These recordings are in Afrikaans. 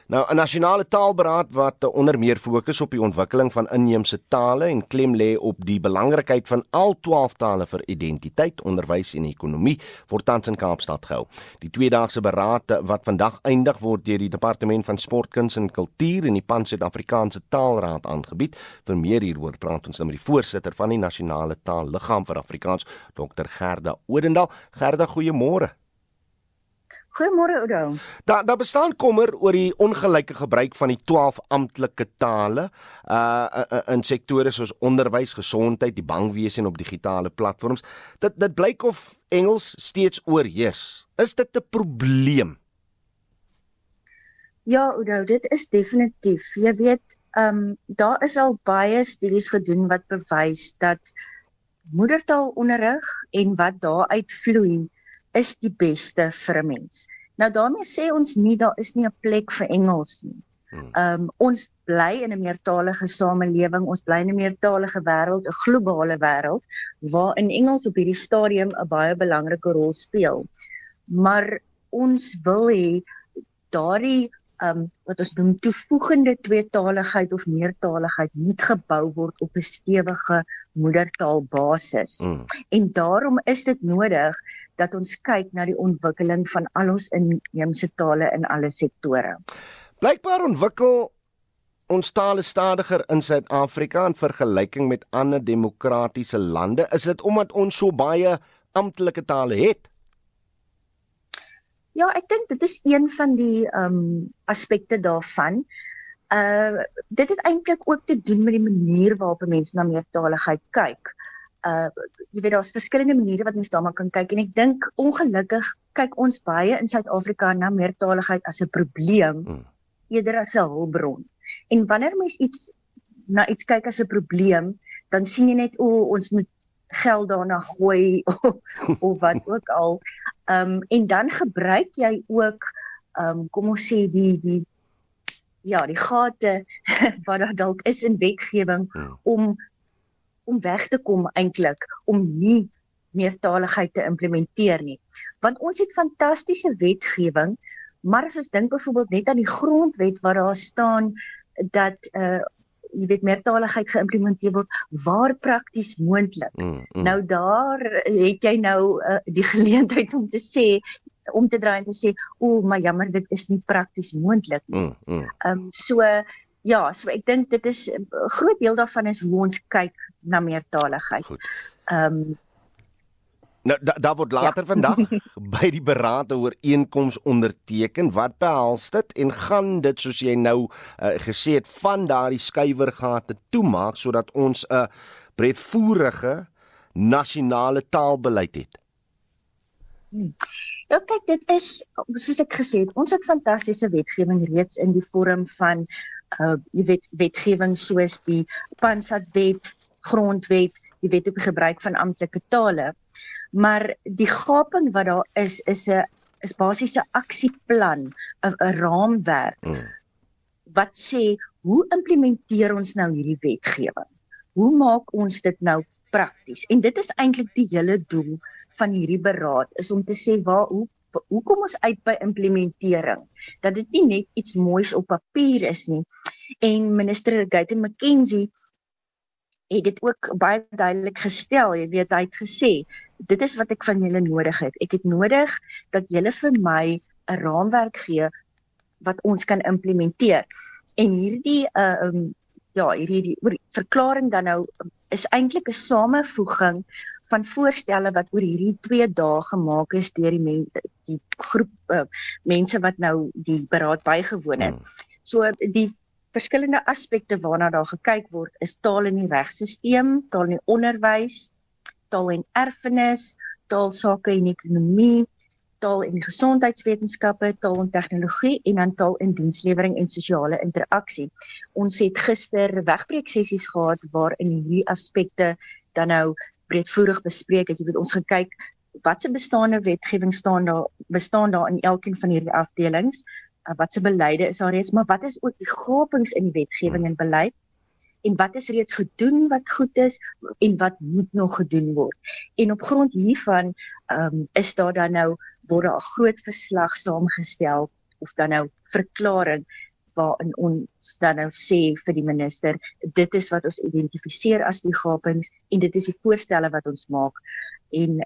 Nou, 'n nasionale taalberaad wat onder meer fokus op die ontwikkeling van inheemse tale en klem lê op die belangrikheid van al 12 tale vir identiteit, onderwys en ekonomie, word tans in Kaapstad gehou. Die tweedaagse beraad wat vandag eindig word deur die Departement van Sport, Kuns en Kultuur en die Pan-Suid-Afrikaanse Taalraad aangebied. Vir meer hieroor praat ons nou met die voorsitter van die Nasionale Taalliggaam vir Afrikaans, Dr. Gerda Odendaal. Gerda, goeiemôre. Goeiemôre, Oudo. Daar bestaan kommer oor die ongelyke gebruik van die 12 amptelike tale in sektore soos onderwys, gesondheid, die bankwese en op digitale platforms. Dit blyk of Engels steeds oorheers. Is dit 'n probleem? Ja, Oudo, dit is definitief. Jy weet, daar is al baie studies gedoen wat bewys dat moedertaalonderrig en wat daaruit vloei is die beste vir 'n mens. Nou daarmee sê ons nie daar is nie 'n plek vir Engels nie. Ons bly in 'n meertalige samelewing, ons bly in 'n meertalige wêreld, 'n globale wêreld waarin Engels op hierdie stadium 'n baie belangrike rol speel. Maar ons wil hê daardie wat ons noem toevoegende tweetaligheid of meertaligheid moet gebou word op 'n stewige moedertaalbasis. En daarom is dit nodig dat ons kyk na die ontwikkeling van al ons inheemse tale in alle sektore. Blykbaar ontwikkel ons tale stadiger in Suid-Afrika in vergelyking met ander demokratiese lande. Is dit omdat ons so baie amptelike tale het? Ja, ek dink dit is een van die aspekte daarvan. Dit het eintlik ook te doen met die manier waarop mense na meertaligheid kyk. Jy weet, daar's verskillende maniere wat mens daarna kan kyk en ek dink ongelukkig kyk ons baie in Suid-Afrika na meertaligheid as 'n probleem eerder as 'n hulpbron. En wanneer mens na iets kyk as 'n probleem, dan sien jy net ons moet geld daarna gooi of wat ook al. En dan gebruik jy ook kom ons sê die gate wat daar dalk is in wetgewing om weg te kom eintlik, om nie meertaligheid te implementeer nie. Want ons het fantastiese wetgewing, maar as ons dink byvoorbeeld net aan die grondwet waar daar staan dat jy weet meertaligheid geïmplementeer word waar prakties moontlik. Nou daar het jy nou die geleentheid om te draai en te sê, maar jammer, dit is nie prakties moontlik nie. So ek dink dit is 'n groot deel daarvan is hoe ons kyk na meertaligheid. Nou, daar word later vandag by die beraad 'n ooreenkoms onderteken. Wat behels dit en gaan dit, soos jy nou gesê het, van daardie skuiwergate toemaak sodat ons 'n breedvoerige nasionale taalbeleid het? Ja, kyk, dit is, soos ek gesê het, ons het fantastiese wetgewing reeds in die vorm van jy weet, wetgewing soos die Pan-Sat-wet, grondwet, die wet op die gebruik van amptelike tale. Maar die gaping wat daar is basies 'n aksieplan, 'n raamwerk wat sê, hoe implementeer ons nou hierdie wetgewing? Hoe maak ons dit nou prakties? En dit is eintlik die hele doel van hierdie beraad, is om te sê, hoe kom ons uit by implementering? Dat dit nie net iets moois op papier is nie. En minister Gayton McKenzie het dit ook baie duidelik gestel. Jy weet, hy het gesê, dit is wat ek van julle nodig het. Ek het nodig dat julle vir my 'n raamwerk gee wat ons kan implementeer. En hierdie verklaring dan nou is eintlik 'n samevoeging van voorstelle wat oor hierdie 2 dae gemaak is deur die groep mense wat nou die beraad bygewoon het. So die verskillende aspekte waarna daar gekyk word is taal in die regstelsel, taal in die onderwys, taal en erfenis, taalsake en ekonomie, taal en gesondheidswetenskappe, taal en tegnologie en dan taal in dienslewering en sosiale interaksie. Ons het gister wegbreeksessies gehad waarin hierdie aspekte dan nou breedvoerig bespreek het. Jy weet, ons gaan kyk watse bestaande wetgewing bestaan daar in elkeen van hierdie afdelings, watse beleide is daar reeds, maar wat is ook die gapings in die wetgewing en beleid, en wat is reeds gedoen wat goed is, en wat moet nog gedoen word. En op grond hiervan is daar dan nou, word daar 'n groot verslag saamgestel, of dan nou verklaring, waarin ons dan nou sê vir die minister, dit is wat ons identifiseer as die gapings en dit is die voorstelle wat ons maak en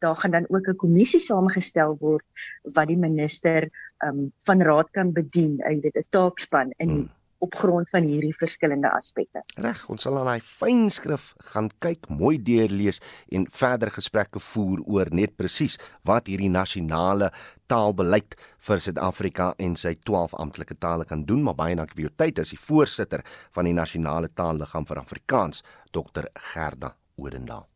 daar gaan dan ook 'n kommissie saamgestel word wat die minister van raad kan bedien, dit 'n taakspan op grond van hierdie verskillende aspekte. Reg, ons sal aan daai fyn skrif gaan kyk, mooi deurlees en verder gesprekke voer oor net presies wat hierdie nasionale taalbeleid vir Suid-Afrika en sy 12 amptelike tale kan doen, maar baie dankie vir jou tyd as die voorsitter van die Nasionale Taalliggaam vir Afrikaans, Dr. Gerda Odendaal.